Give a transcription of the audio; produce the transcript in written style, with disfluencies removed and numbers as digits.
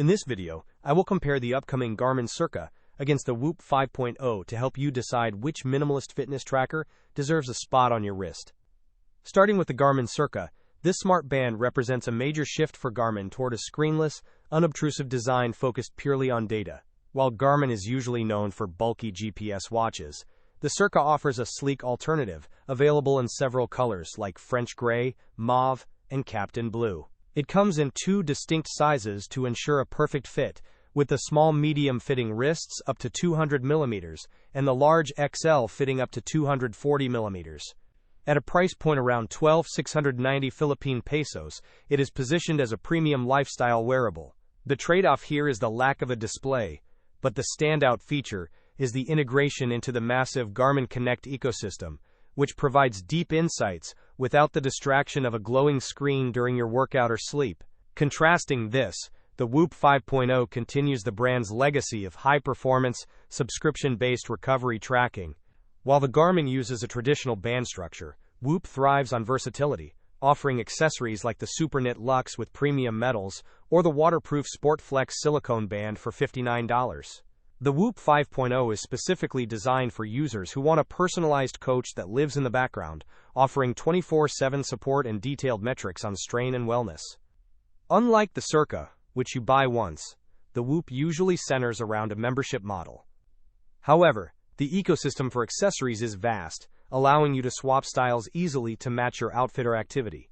In this video, I will compare the upcoming Garmin Cirqa against the Whoop 5.0 to help you decide which minimalist fitness tracker deserves a spot on your wrist. Starting with the Garmin Cirqa, this smart band represents a major shift for Garmin toward a screenless, unobtrusive design focused purely on data. While Garmin is usually known for bulky GPS watches, the Cirqa offers a sleek alternative, available in several colors like French gray, mauve, and Captain blue. It comes in two distinct sizes to ensure a perfect fit, with the small medium fitting wrists up to 200 mm and the large XL fitting up to 240 mm. At a price point around 12,690 Philippine pesos, it is positioned as a premium lifestyle wearable. The trade-off here is the lack of a display, but the standout feature is the integration into the massive Garmin Connect ecosystem, which provides deep insights without the distraction of a glowing screen during your workout or sleep. Contrasting this, the Whoop 5.0 continues the brand's legacy of high-performance, subscription-based recovery tracking. While the Garmin uses a traditional band structure, Whoop thrives on versatility, offering accessories like the SuperKnit Luxe with premium metals or the waterproof SportFlex silicone band for $59. The Whoop 5.0 is specifically designed for users who want a personalized coach that lives in the background, offering 24/7 support and detailed metrics on strain and wellness. Unlike the Cirqa, which you buy once, the Whoop usually centers around a membership model. However, the ecosystem for accessories is vast, allowing you to swap styles easily to match your outfit or activity.